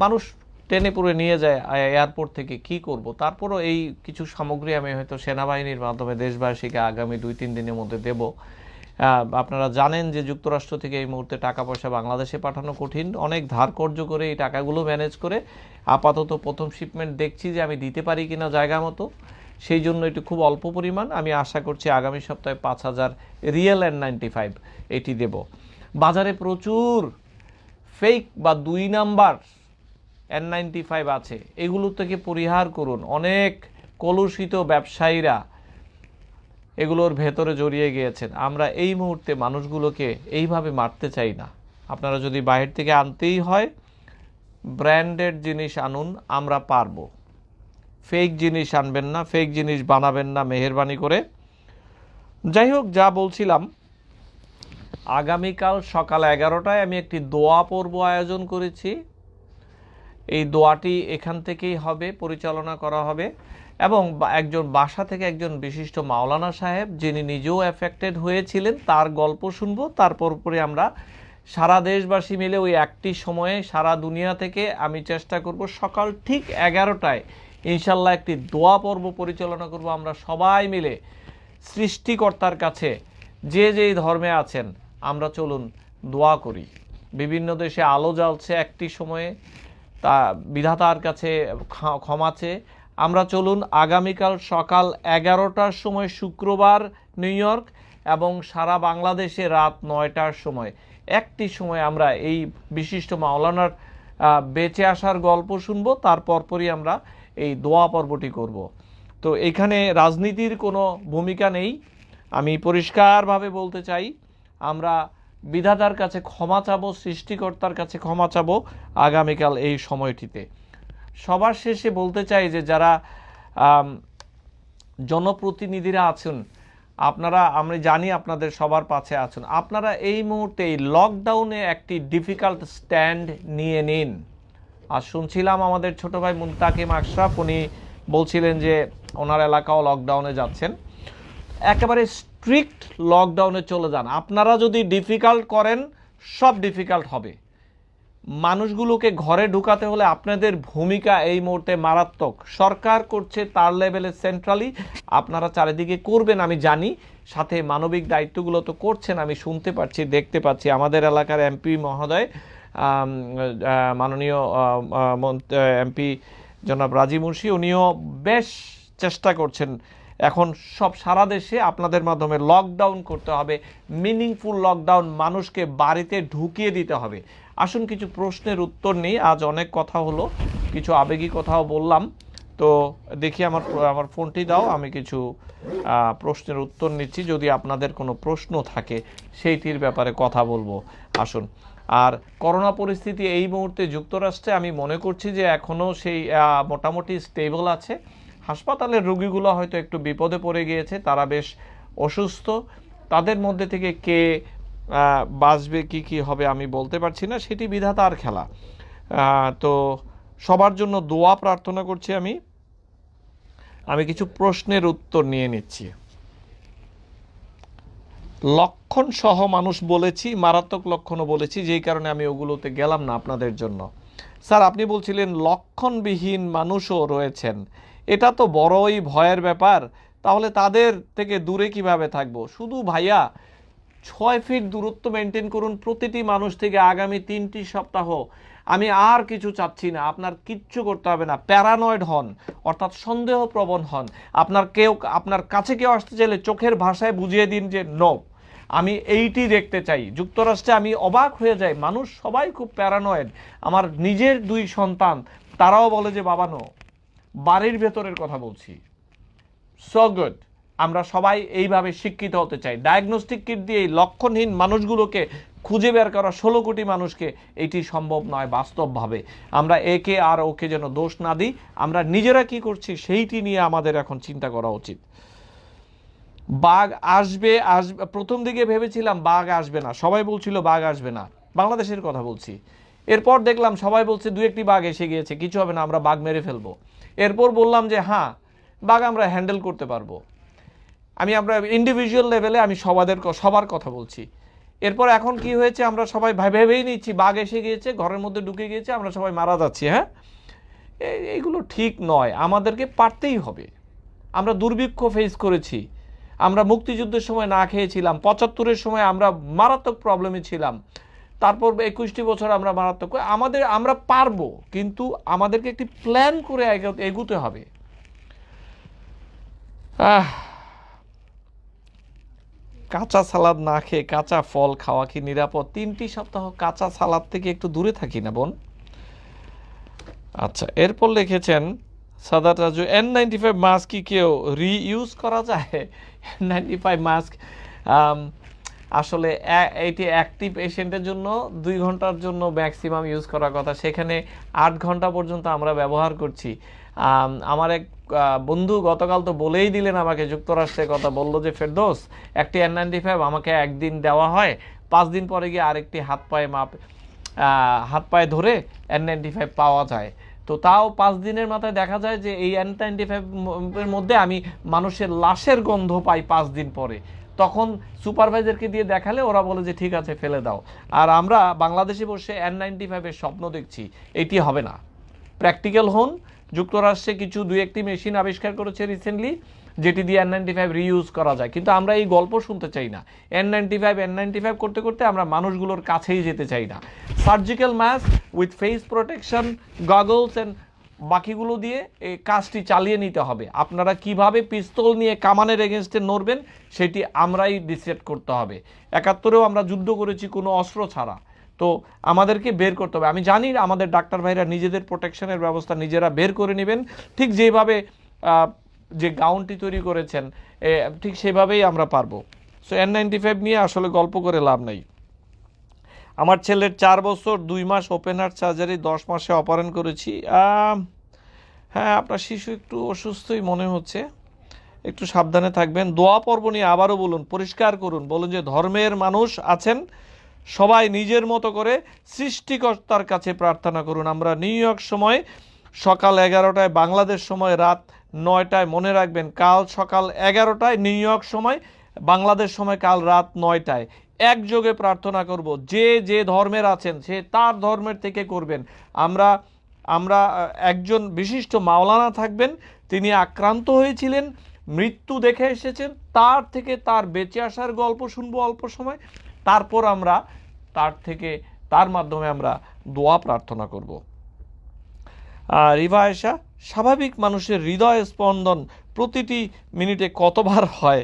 মানুষ টেনে পুরে নিয়ে যায় এয়ারপোর্ট থেকে, কি করব। তারপরও এই কিছু সামগ্রী আমি হয়তো সেনাবাহিনীর মাধ্যমে দেশবাসীকে আগামী 2-3 দিনের মধ্যে দেব। আপনারা জানেন যে যুক্তরাষ্ট্র থেকে এই মুহূর্তে টাকা পয়সা বাংলাদেশে পাঠানো কঠিন, অনেক ধার কর্য করে এই টাকাগুলো ম্যানেজ করে আপাতত প্রথম শিপমেন্ট দেখছি যে আমি দিতে পারি কিনা জায়গা মতো। সেই জন্য এটি খুব অল্প পরিমাণ, আমি আশা করছি আগামী সপ্তাহে 5,000 রিয়েল N95 এটি দেব। বাজারে প্রচুর ফেক বা 2 নাম্বার N95 আছে, এগুলো থেকে পরিহার করুন। অনেক কলুষিত ব্যবসায়ীরা এগুলোর ভেতরে জড়িয়ে গিয়েছেন। আমরা এই মুহূর্তে মানুষগুলোকে এইভাবে মারতে চাই না। আপনারা যদি বাইরে থেকে আনতেই হয়, ব্র্যান্ডেড জিনিস আনুন, আমরা পারবো। ফেক জিনিস আনবেন না, ফেক জিনিস বানাবেন না মেহেরবানি করে। যাই হোক, যা বলছিলাম, আগামীকাল সকাল 11টায় আমি একটি দোয়া পর্ব আয়োজন করেছি। এই দোয়াটি এখান থেকেই হবে, পরিচালনা করা হবে, এবং একজন বাসা থেকে একজন বিশিষ্ট মাওলানা সাহেব, যিনি নিজেও এফেক্টেড হয়েছিলেন, তার গল্প শুনবো। তারপর পরে আমরা সারা দেশবাসী মিলে ওই একটি সময়ে সারা দুনিয়া থেকে আমি চেষ্টা করব সকাল ঠিক 11টায় ইনশাল্লাহ একটি দোয়া পর্ব পরিচালনা করব। আমরা সবাই মিলে সৃষ্টিকর্তার কাছে, যে যেই ধর্মে আছেন, আমরা চলুন দোয়া করি। বিভিন্ন দেশে আলো জ্বলছে একটি সময়ে, তা বিধাতার কাছে ক্ষমা চেয়ে আমরা চলুন আগামীকাল সকাল 11টার সময় শুক্রবার নিউ ইয়র্ক, এবং সারা বাংলাদেশে রাত 9টার সময় একটি সময় আমরা এই বিশিষ্ট মাওলানার বেঁচে আসার গল্প শুনবো। তারপর পরই আমরা এই দোয়া পর্বটি করব। তো এখানে রাজনীতির কোনো ভূমিকা নেই, আমি পরিষ্কারভাবে বলতে চাই। আমরা বিধাতার কাছে ক্ষমা চাবো, সৃষ্টিকর্তার কাছে ক্ষমা চাবো আগামীকাল এই সময়টিতে। সবার শেষে বলতে চাই যে যারা জনপ্রতিনিধিরা আছেন, আপনারা, আমরা জানি আপনাদের সবার পাশে আছেন, আপনারা এই মুহূর্তে এই লকডাউনে একটি ডিফিকাল্ট স্ট্যান্ড নিয়ে নিন। আর শুনছিলাম আমাদের ছোট ভাই মুনতাকিম আশরাফ, উনি বলছিলেন যে ওনার এলাকাও লকডাউনে যাচ্ছেন। একেবারে স্ট্রিক্ট লকডাউনে চলে যান। আপনারা যদি ডিফিকাল্ট করেন, সব ডিফিকাল্ট হবে। মানুষগুলোকে ঘরে ঢুকাতে হলে আপনাদের ভূমিকা এই মুহূর্তে মারাত্মক। সরকার করছে তার লেভেলে সেন্ট্রালি, আপনারা চারিদিকে করবেন আমি জানি, সাথে মানবিক দায়িত্বগুলো তো করছেন, আমি শুনতে পাচ্ছি, দেখতে পাচ্ছি। আমাদের এলাকার এমপি মহোদয়, মাননীয় এমপি জনাব রাজি মুন্সি, উনিও বেশ চেষ্টা করছেন। এখন সব সারা দেশে আপনাদের মাধ্যমে লকডাউন করতে হবে, মিনিংফুল লকডাউন, মানুষকে বাড়িতে ঢুকিয়ে দিতে হবে। আসুন কিছু প্রশ্নের উত্তর নেই। আজ অনেক কথা হলো, কিছু আবেগী কথাও বললাম। তো দেখি আমার ফোনটি দাও, আমি কিছু প্রশ্নের উত্তর নিচ্ছি। যদি আপনাদের কোনো প্রশ্ন থাকে সেইটির ব্যাপারে কথা বলবো। আসুন। আর করোনা পরিস্থিতি এই মুহূর্তে যুক্তরাষ্ট্রে আমি মনে করছি যে এখনও সেই মোটামুটি স্টেবল আছে। হাসপাতালের রোগীগুলো হয়তো একটু বিপদে পড়ে গিয়েছে, তারা বেশ অসুস্থ। তাদের মধ্যে থেকে কে বাঁচবে, কি হবে আমি বলতে পারছি না, সেটি বিধাতার খেলা। তো সবার জন্য দোয়া প্রার্থনা করছি। আমি কিছু প্রশ্নের উত্তর নিয়ে নিচ্ছি। লক্ষণ সহ মানুষ বলেছি, মারাত্মক লক্ষণও বলেছি, যেই কারণে আমি ওগুলোতে গেলাম না আপনাদের জন্য। স্যার, আপনি বলছিলেন লক্ষণবিহীন মানুষও রয়েছেন, এটা তো বড়ই ভয়ের ব্যাপার। তাহলে তাদের থেকে দূরে কিভাবে থাকবো? শুধু ভাইয়া 6 ফিট দূরত্ব মেনটেন করুন প্রতিটি মানুষ থেকে আগামী 3টি সপ্তাহ। আমি আর কিছু চাচ্ছি না, আপনার কিচ্ছু করতে হবে না। প্যারানয়েড হন, অর্থাৎ সন্দেহপ্রবণ হন। আপনার কাছে কেউ আসতে চাইলে চোখের ভাষায় বুঝিয়ে দিন যে নো, আমি এইটি দেখতে চাই। যুক্তরাষ্ট্রে আমি অবাক হয়ে যাই, মানুষ সবাই খুব প্যারানয়েড। আমার নিজের 2 সন্তান, তারাও বলে যে বাবা নো, বাড়ির ভেতরের কথা বলছি। সো গুড, আমরা সবাই এইভাবে শিক্ষিত হতে চাই। ডায়াগনস্টিক কিট দিয়ে এই লক্ষণহীন মানুষগুলোকে খুঁজে বের করা 16 কোটি মানুষকে, এটি সম্ভব নয় বাস্তবভাবে। আমরা একে আর ওকে যেন দোষ না দিই, আমরা নিজেরা কি করছি সেইটি নিয়ে আমাদের এখন চিন্তা করা উচিত। বাঘ আসবে আসবে, প্রথম দিকে ভেবেছিলাম বাঘ আসবে না, সবাই বলছিল বাঘ আসবে না, বাংলাদেশের কথা বলছি। এরপর দেখলাম সবাই বলছে দু একটি বাঘ এসে গিয়েছে, কিছু হবে না, আমরা বাঘ মেরে ফেলবো। এরপর বললাম যে হ্যাঁ, বাঘ আমরা হ্যান্ডেল করতে পারবো। আমরা ইন্ডিভিজুয়াল লেভেলে আমি সবার কথা বলছি। এরপর এখন কি হয়েছে, আমরা সবাই ভেবেই নিচ্ছি বাঘ এসে গিয়েছে, ঘরের মধ্যে ঢুকে গিয়েছে, আমরা সবাই মারা যাচ্ছি। হ্যাঁ, এইগুলো ঠিক নয়, আমাদেরকে পারতেই হবে। আমরা দুর্ভিক্ষ ফেস করেছি, আমরা মুক্তিযুদ্ধের সময় না খেয়েছিলাম, ৭৫-এর সময় আমরা মারাত্মক প্রবলেমে ছিলাম, তারপর ২১টি বছর আমরা মারাত্মক, আমরা পারবো, কিন্তু আমাদেরকে একটি প্ল্যান করে এগুতে হবে। কাঁচা সালাদ না খেয়ে কাঁচা ফল খাওয়া কি নিরাপদ? ৩টি সপ্তাহ কাঁচা সালাদ থেকে একটু দূরে থাকি না বোন? আচ্ছা, এরপর লিখেছেন সাদাত রাজু, N95 মাস্ক কি কেউ রিইউজ করা যায়? N95 মাস্ক আসলে এটি অ্যাক্টিভ পেশেন্টের জন্য ২ ঘন্টার জন্য ম্যাক্সিমাম ইউজ করার কথা, সেখানে ৮ ঘন্টা পর্যন্ত আমরা ব্যবহার করছি। আমার এক বন্ধু গতকাল তো বলেই দিলেন আমাকে, যুক্তরাষ্ট্রের কথা বললো যে ফেরদৌস, একটি N95 আমাকে একদিন দেওয়া হয়, 5 দিন পরে গিয়ে আরেকটি হাত পায়ে ধরে N95 পাওয়া যায়। তো তাও 5 দিনের মাথায় দেখা যায় যে এই N95 এর মধ্যে আমি মানুষের লাশের গন্ধ পাই 5 দিন পরে। তখন সুপারভাইজারকে দিয়ে দেখালে ওরা বলে যে ঠিক আছে ফেলে দাও। আর আমরা বাংলাদেশে বসে N95 এর স্বপ্ন দেখছি, এটি হবে না। প্র্যাকটিক্যাল হন। যুক্তরাষ্ট্রে কিছু 2-1টি মেশিন আবিষ্কার করেছে রিসেন্টলি, যেটি দিয়ে N95 রিইউজ করা যায়, কিন্তু আমরা এই গল্প শুনতে চাই না। N95 করতে করতে আমরা মানুষগুলোর কাছেই যেতে চাই না। Surgical mask with face protection, goggles and বাকিগুলো দিয়ে এই কাজটি চালিয়ে নিতে হবে। আপনারা কিভাবে পিস্তল নিয়ে কামানের এগেনস্টে নড়বেন সেটি আমরাই ডিসাইড করতে হবে। ৭১-এও আমরা যুদ্ধ করেছি কোনো অস্ত্র ছাড়া, তো আমাদেরকে বের করতে হবে। আমি জানি আমাদের ডাক্তার ভাইরা নিজেদের প্রোটেকশনের ব্যবস্থা নিজেরা বের করে নেবেন, ঠিক যেভাবে যে গাউনটি তৈরি করেছেন ঠিক সেভাবেই আমরা পারবো। সো N95 নিয়ে আসলে গল্প করে লাভ নাই। আমার ছেলের 4 বছর 2 মাস ওপেন হার্ট সার্জারি, 10 মাসে অপারেশন করেছি। হ্যাঁ, আপনার শিশু একটু অসুস্থই মনে হচ্ছে, একটু সাবধানে থাকবেন। দোয়া পর্ব নিয়ে আবারও বলুন, পরিষ্কার করুন, বলুন যে ধর্মের মানুষ আছেন, সবাই নিজের মতো করে সৃষ্টিকর্তার কাছে প্রার্থনা করুন। আমরা নিউ ইয়র্ক সময় সকাল 11টায়, বাংলাদেশ সময় রাত 9টায়, মনে রাখবেন কাল সকাল 11টায় নিউ ইয়র্ক সময়, বাংলাদেশ সময় কাল রাত 9টায় একযোগে প্রার্থনা করব। যে যে ধর্মের আছেন সে তার ধর্মের থেকে করবেন। আমরা একজন বিশিষ্ট মাওলানা থাকবেন, তিনি আক্রান্ত হয়েছিলেন, মৃত্যু দেখে এসেছেন, তার থেকে তার বেঁচে আসার গল্প শুনবো অল্প সময়, তারপর আমরা তার মাধ্যমে আমরা দোয়া প্রার্থনা করব। রিভা আয়েশা, স্বাভাবিক মানুষের হৃদয় স্পন্দন প্রতিটি মিনিটে কতবার হয়?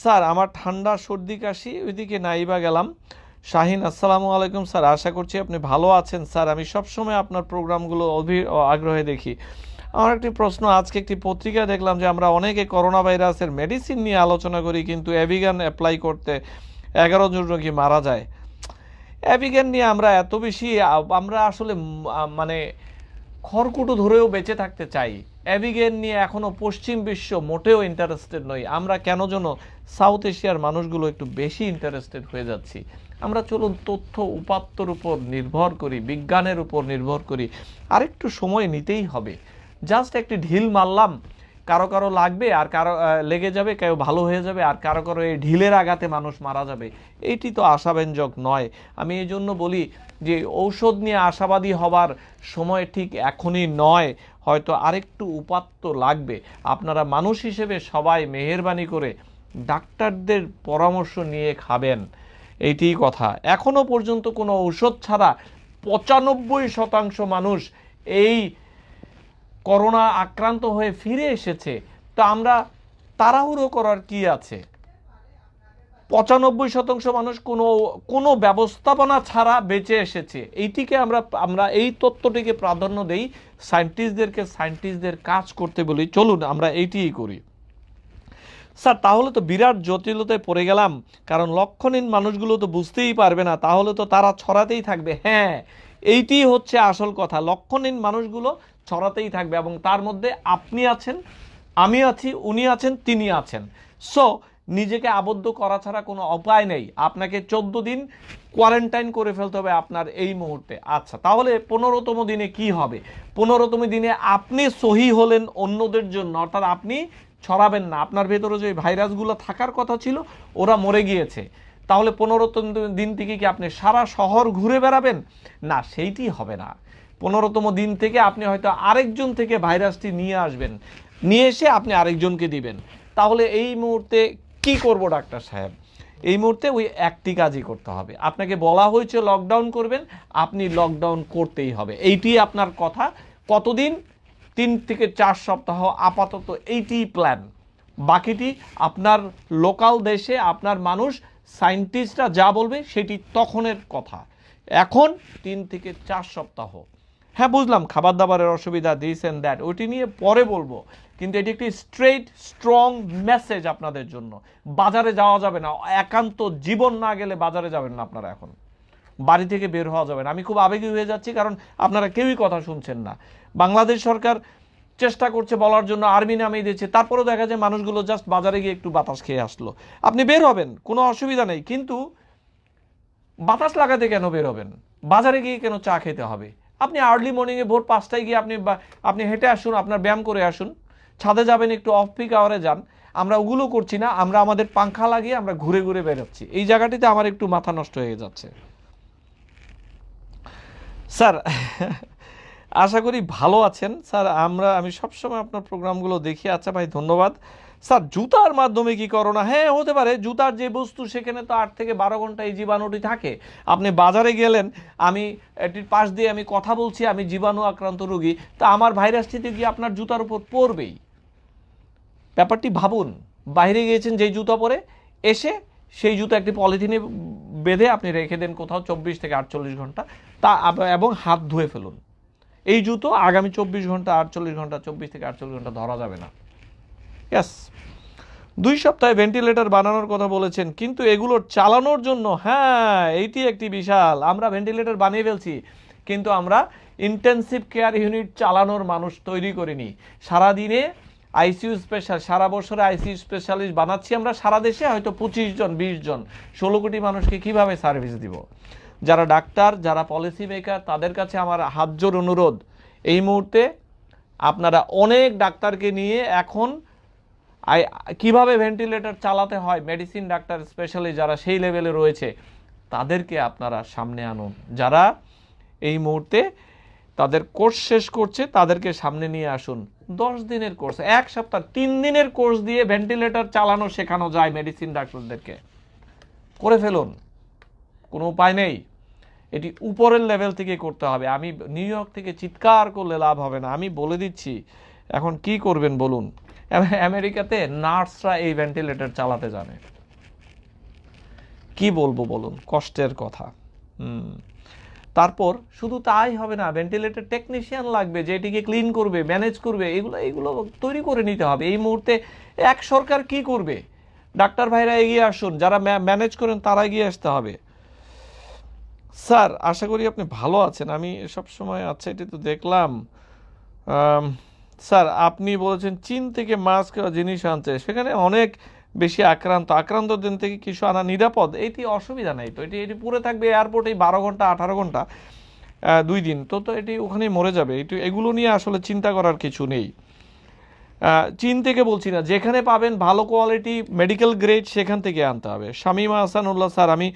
স্যার আমার ঠান্ডা সর্দি কাশি, ওইদিকে নাইবা গেলাম। শাহিন, আসসালামু আলাইকুম স্যার, আশা করছি আপনি ভালো আছেন। স্যার আমি সবসময় আপনার প্রোগ্রামগুলো আগ্রহে দেখি। আমার একটি প্রশ্ন, আজকে একটি পত্রিকা দেখলাম যে আমরা অনেকে করোনা ভাইরাসের মেডিসিন নিয়ে আলোচনা করি, কিন্তু অ্যাভিগান অ্যাপ্লাই করতে 11 জন রোগী মারা যায়। অ্যাভিগান নিয়ে আমরা এত বেশি আমরা আসলে মানে খড়কুটো ধরেও বেঁচে থাকতে চাই। অ্যাভিগেন নিয়ে এখনও পশ্চিম বিশ্ব মোটেও ইন্টারেস্টেড নই। আমরা কেন যেন সাউথ এশিয়ার মানুষগুলো একটু বেশি ইন্টারেস্টেড হয়ে যাচ্ছি। আমরা চলুন তথ্য উপাত্তর উপর নির্ভর করি, বিজ্ঞানের উপর নির্ভর করি, আরেকটু সময় নিতেই হবে। জাস্ট একটি ঢিল মারলাম, কারো কারো লাগবে আর কারো লেগে যাবে, কেউ ভালো হয়ে যাবে, আর কারো কারো এই ঢিলের আঘাতে মানুষ মারা যাবে, এইটি তো আশাব্যঞ্জক নয়। আমি এই জন্য বলি যে ঔষধ নিয়ে আশাবাদী হবার সময় ঠিক এখনই নয়, হয়তো আরেকটু উপাত্ত লাগবে। আপনারা মানুষ হিসেবে সবাই মেহেরবানি করে ডাক্তারদের পরামর্শ নিয়ে খাবেন, এইটিই কথা। এখনো পর্যন্ত কোনো ঔষধ ছাড়া 95% মানুষ এই করোনা আক্রান্ত হয়ে ফিরে এসেছে। তো আমরা তাড়াহুড়ো করার কি আছে? 95% মানুষ কোনো ব্যবস্থাপনা ছাড়া বেঁচে এসেছে। এইটিকে আমরা এই তত্ত্বটিকে প্রাধান্য দেই, সায়েন্টিস্টদের কাজ করতে বলি, চলুন আমরা এইটিই করি। স্যার তাহলে তো বিরাট জটিলতায় পড়ে গেলাম, কারণ লক্ষণহীন মানুষগুলো তো বুঝতেই পারবে না, তাহলে তো তারা ছড়াতেই থাকবে। হ্যাঁ, এইটি হচ্ছে আসল কথা, লক্ষণহীন মানুষগুলো ছড়াতেই থাকবে, এবং তার মধ্যে আপনি আছেন, আমি আছি, উনি আছেন, তিনি আছেন। সো নিজেকে আবদ্ধ করা ছাড়া কোনো উপায় নেই, আপনাকে 14 দিন কোয়ারেন্টাইন করে ফেলতে হবে আপনার এই মুহূর্তে। আচ্ছা, তাহলে 15তম দিনে কি হবে? 15তম দিনে আপনি সহি হলেন অন্যদের জন্য, অর্থাৎ আপনি ছড়াবেন না। আপনার ভেতরে যে ভাইরাসগুলো থাকার কথা ছিল ওরা মরে গিয়েছে। তাহলে 15তম দিন থেকে কি আপনি সারা শহর ঘুরে বেড়াবেন? না, সেইটি হবে না। 15তম দিন থেকে আপনি হয়তো আরেকজন থেকে ভাইরাসটি নিয়ে আসবেন, নিয়ে এসে আপনি আরেকজনকে দিবেন। তাহলে এই মুহূর্তে কি করব ডাক্তার সাহেব? এই মুহূর্তে ওই একটি কাজই করতে হবে। আপনাকে বলা হয়েছে লকডাউন করবেন, আপনি লকডাউন করতেই হবে। এইটি আপনার কথা। কতদিন? 3 থেকে 4 সপ্তাহ আপাতত এইটি প্ল্যান। বাকিটি আপনার লোকাল দেশে আপনার মানুষ, সায়েন্টিস্টরা যা বলবে সেটি তখনের কথা। এখন 3 থেকে 4 সপ্তাহ। হ্যাঁ বুঝলাম খাবার দাবারের অসুবিধা, দিস অ্যান্ড দ্যাট, ওইটি নিয়ে পরে বলবো, কিন্তু এটি একটি স্ট্রেট স্ট্রং মেসেজ আপনাদের জন্য। বাজারে যাওয়া যাবে না, একান্ত জীবন না গেলে বাজারে যাবেন না আপনারা, এখন বাড়ি থেকে বের হওয়া যাবে না। আমি খুব আবেগী হয়ে যাচ্ছি কারণ আপনারা কেউই কথা শুনছেন না। বাংলাদেশ সরকার চেষ্টা করছে বলার জন্য, আর্মি নামিয়ে দিচ্ছে, তারপরেও দেখা যায় মানুষগুলো জাস্ট বাজারে গিয়ে একটু বাতাস খেয়ে আসলো। আপনি বের হবেন, কোনো অসুবিধা নেই, কিন্তু বাতাস লাগাতে কেন বের হবেন? বাজারে গিয়ে কেন চা খেতে হবে? আপনি আর্লি মর্নিংয়ে ভোর 5টায় গিয়ে আপনি হেঁটে আসুন, আপনার ব্যায়াম করে আসুন। ছাদে যাবেন, একটু অফ পিক আওয়ারে যান। আমরা ওগুলো করছি না, আমরা আমাদের পাংখা লাগিয়ে আমরা ঘুরে ঘুরে বেরোচ্ছি। এই জায়গাটিতে আমার একটু মাথা নষ্ট হয়ে যাচ্ছে স্যার। আশা করি ভালো আছেন স্যার। আমি সবসময় আপনার প্রোগ্রামগুলো দেখি। আচ্ছা ভাই, ধন্যবাদ স্যার। জুতার মাধ্যমে কি করোনা? হ্যাঁ হতে পারে, জুতার যে বস্তু সেখানে তো 8 থেকে 12 ঘন্টা এই জীবাণুটি থাকে। আপনি বাজারে গেলেন, আমি এটির পাশ দিয়ে আমি কথা বলছি, আমি জীবাণু আক্রান্ত রোগী, তা আমার ভাইরাসটিতে গিয়ে আপনার জুতার উপর পড়বেই। ব্যাপারটি ভাবুন, বাইরে গিয়েছেন যেই জুতা পরে, এসে সেই জুতা একটি পলিথিনে বেঁধে আপনি রেখে দেন কোথাও 24 থেকে 48 ঘন্টা, এবং হাত ধুয়ে ফেলুন। এই জুতো আগামী 24 ঘন্টা, 48 ঘন্টা, 24 থেকে 48 ঘন্টা ধরা যাবে না। ইয়াস, 2 সপ্তাহে ভেন্টিলেটর বানানোর কথা বলেছেন, কিন্তু এগুলো চালানোর জন্য, হ্যাঁ এইটি একটি বিশাল। আমরা ভেন্টিলেটর বানিয়ে ফেলছি, কিন্তু আমরা ইন্টেন্সিভ কেয়ার ইউনিট চালানোর মানুষ তৈরি করিনি। সারাদিনে আইসিইউ স্পেশাল, সারা বছরে আইসিইউ স্পেশালিস্ট বানাচ্ছি আমরা সারা দেশে, হয়তো 25 জন 20 জন, 16 কোটি মানুষকে কিভাবে সার্ভিস দিব? যারা ডাক্তার, যারা পলিসি মেকার, তাদের কাছে আমার হাতজোড় অনুরোধ, এই মুহূর্তে আপনারা অনেক ডাক্তারকে নিয়ে এখন কিভাবে ভেন্টিলেটর চালাতে হয়, মেডিসিন ডাক্তার স্পেশালি যারা সেই লেভেলে রয়েছে, তাদেরকে আপনারা সামনে আনুন। যারা এই মুহূর্তে তাদের কোর্স শেষ করছে তাদেরকে সামনে নিয়ে আসুন। 10 দিনের কোর্স, 1 সপ্তাহ, 3 দিনের কোর্স দিয়ে ভেন্টিলেটর চালানো শেখানো যায় মেডিসিন ডাক্তারদেরকে। করে ফেলুন, কোনো উপায় নেই। এটি উপরের লেভেল থেকে করতে হবে। আমি নিউ ইয়র্ক থেকে চিৎকার করলে লাভ হবে না, আমি বলে দিচ্ছি। এখন কি করবেন বলুন? আমেরিকাতে নার্সরা এই ভেন্টিলেটর চালাতে জানে। কি বলবো বলুন, কষ্টের কথা। তারপর শুধু তাই হবে না, ভেন্টিলেটর টেকনিশিয়ান লাগবে যে এটিকে ক্লিন করবে, ম্যানেজ করবে, এগুলো তৈরি করে নিতে হবে। এই মুহূর্তে এক সরকার কি করবে? ডাক্তার ভাইরা এগিয়ে আসুন, যারা ম্যানেজ করেন তারা এগিয়ে আসতে হবে। স্যার আশা করি আপনি ভালো আছেন। আমি সব সময় আচ্ছা এটি তো দেখলাম। স্যার আপনি বলেছেন চীন থেকে মাস্ক জিনিস আনছে, সেখানে অনেক বেশি আক্রান্তদের থেকে কিছু আনা নিরাপদ, এটি অসুবিধা নেই তো। এটি পড়ে থাকবে এয়ারপোর্টে 12 ঘন্টা 18 ঘন্টা 2 দিন, তো এটি ওখানেই মরে যাবে। এগুলো নিয়ে আসলে চিন্তা করার কিছু নেই। চীন থেকে বলছি না, যেখানে পাবেন ভালো কোয়ালিটি মেডিকেল গ্রেড সেখান থেকে আনতে হবে। শামীমা আহসানুল্লাহ স্যার, আমি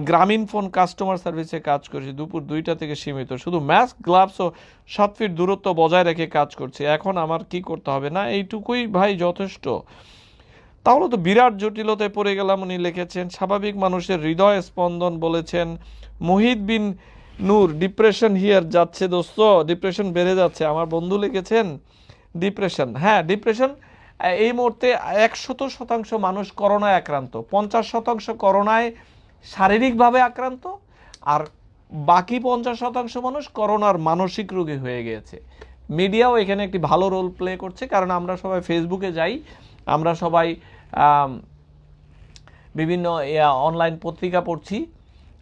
গ্রামীণ ফোন কাস্টমার সার্ভিসে কাজ করছি, দুপুর 2টা থেকে সীমিত, শুধু মাস্ক, গ্লাভস ও 7 ফিট দূরত্ব বজায় রেখে কাজ করছি। এখন আমার কি করতে হবে? না এইটুকুই ভাই যথেষ্ট। তাহলে তো বিরাট জটিলতায় পড়ে গেলাম। উনি লিখেছেন স্বাভাবিক মানুষের হৃদয় স্পন্দন, বলেছেন মুহিদ বিন নূর। ডিপ্রেশন হিয়ার যাচ্ছে দোস্ত, ডিপ্রেশন বেড়ে যাচ্ছে। আমার বন্ধু লিখেছেন ডিপ্রেশন, হ্যাঁ ডিপ্রেশন এই মুহূর্তে 100% মানুষ করোনায় আক্রান্ত, 50% করোনায় শারীরিকভাবে আক্রান্ত, আর বাকি 50% মানুষ করোনার মানসিক রোগী হয়ে গিয়েছে। মিডিয়াও এখানে একটি ভালো রোল প্লে করছে, কারণ আমরা সবাই ফেসবুকে যাই, আমরা সবাই বিভিন্ন অনলাইন পত্রিকা পড়ছি,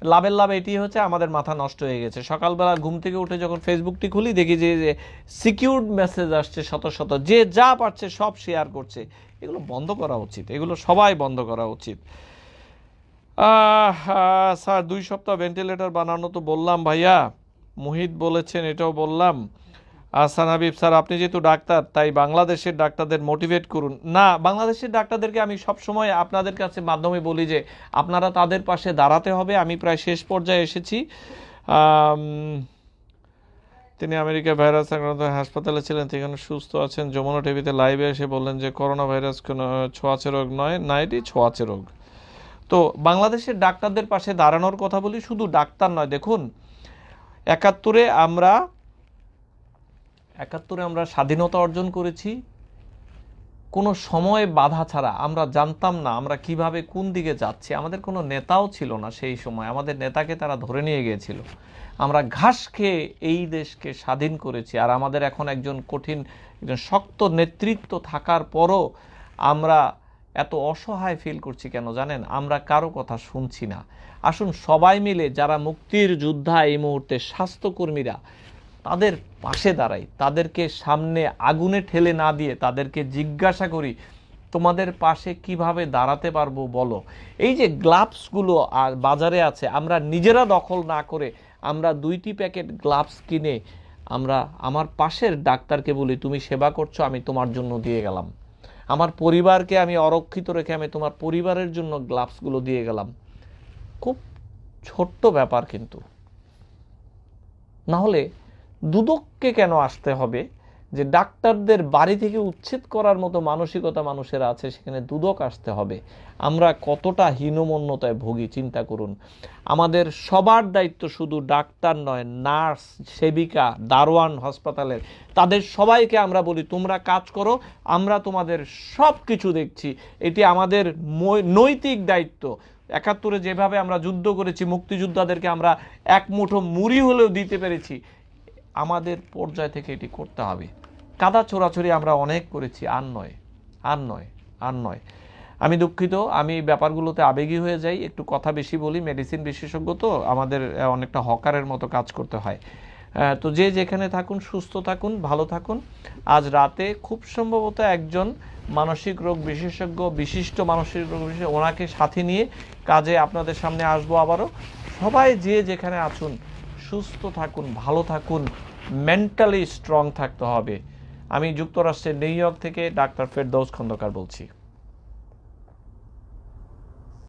লাভের লাভ এটি হচ্ছে আমাদের মাথা নষ্ট হয়ে গেছে। সকালবেলা ঘুম থেকে উঠে যখন ফেসবুকটি খুলি দেখি যে সিকিউরড মেসেজ আসছে শত শত, যে যা পারছে সব শেয়ার করছে। এগুলো বন্ধ করা উচিত, এগুলো সবাই বন্ধ করা উচিত। স্যার 2 সপ্তাহ ভেন্টিলেটর বানানো তো বললাম ভাইয়া, মুহিত বলেছেন এটাও বললাম। আহসান হাবিব স্যার আপনি যেহেতু ডাক্তার তাই বাংলাদেশের ডাক্তারদের মোটিভেট করুন। না, বাংলাদেশের ডাক্তারদেরকে আমি সবসময় আপনাদের কাছে মাধ্যমে বলি যে আপনারা তাদের পাশে দাঁড়াতে হবে। আমি প্রায় শেষ পর্যায়ে এসেছি। তিনি আমেরিকা ভাইরাস আক্রান্ত হাসপাতালে ছিলেন, সেখানে সুস্থ আছেন। যমুনা টিভিতে লাইভে এসে বললেন যে করোনা ভাইরাস কোনো ছোঁয়াচে রোগ নয়, না এটি ছোঁয়াচে রোগ। তো বাংলাদেশের ডাক্তারদের পাশে দাঁড়ানোর কথা বলি, শুধু ডাক্তার নয়। দেখুন 71-এ আমরা স্বাধীনতা অর্জন করেছি কোনো সময় বাধা ছাড়া। আমরা জানতাম না আমরা কিভাবে কোন দিকে যাচ্ছি, আমাদের কোনো নেতাও ছিল না সেই সময়। আমাদের নেতাকে তারা ধরে নিয়ে গিয়েছিল। আমরা ঘাস খেয়ে এই দেশকে স্বাধীন করেছি। আর আমাদের এখন একজন শক্ত নেতৃত্ব থাকার পরও আমরা এত অসহায় ফিল করছি কেন জানেন? আমরা কারো কথা শুনছি না। আসুন সবাই মিলে যারা মুক্তির যোদ্ধা এই মুহূর্তে স্বাস্থ্যকর্মীরা, তাদের পাশে দাঁড়াই, তাদেরকে সামনে আগুনে ঠেলে না দিয়ে তাদেরকে জিজ্ঞাসা করি তোমাদের পাশে কিভাবে দাঁড়াতে পারবো বলো। এই যে গ্লাভসগুলো আর বাজারে আছে, আমরা নিজেরা দখল না করে আমরা 2টি প্যাকেট গ্লাভস কিনে আমরা আমার পাশের ডাক্তারকে বলি তুমি সেবা করছো, আমি তোমার জন্য দিয়ে গেলাম। আমার পরিবারকে আমি অরক্ষিত রেখে আমি তোমার পরিবারের জন্য গ্লাভসগুলো দিয়ে গেলাম। খুব ছোট্ট ব্যাপার, কিন্তু না হলে দুদককে কেন আসতে হবে যে ডাক্তারদের বাড়ি থেকে উচ্ছেদ করার মতো মানসিকতা মানুষের আছে, সেখানে দুদক আসতে হবে? আমরা কতটা হীনমন্যতায় ভুগি চিন্তা করুন। আমাদের সবার দায়িত্ব, শুধু ডাক্তার নয়, নার্স, সেবিকা, দারোয়ান হাসপাতালের, তাদের সবাইকে আমরা বলি তোমরা কাজ করো, আমরা তোমাদের সব কিছু দেখছি। এটি আমাদের নৈতিক দায়িত্ব। 71-এ যেভাবে আমরা যুদ্ধ করেছি, মুক্তিযোদ্ধাদেরকে আমরা এক মুঠো মুড়ি হলেও দিতে পেরেছি, আমাদের পর্যায় থেকে এটি করতে হবে। কাদা ছোড়াছড়ি আমরা অনেক করেছি, আর নয়, আর নয়, আর নয়। আমি দুঃখিত, আমি ব্যাপারগুলোতে আবেগী হয়ে যাই, একটু কথা বেশি বলি। মেডিসিন বিশেষজ্ঞ তো আমাদের অনেকটা হকারের মতো কাজ করতে হয়। তো যে যেখানে থাকুন সুস্থ থাকুন, ভালো থাকুন। আজ রাতে খুব সম্ভবত একজন মানসিক রোগ বিশেষজ্ঞ, বিশিষ্ট মানসিক রোগ বিশেষজ্ঞ, ওনাকে সাথে নিয়ে কাজে আপনাদের সামনে আসবো আবারও। সবাই যে যেখানে আছেন সুস্থ থাকুন, ভালো থাকুন, মেন্টালি স্ট্রং থাকতে হবে। আমি যুক্তরাষ্ট্রের নিউ ইয়র্ক থেকে ডাক্তার ফেরদৌস খন্দকার বলছি।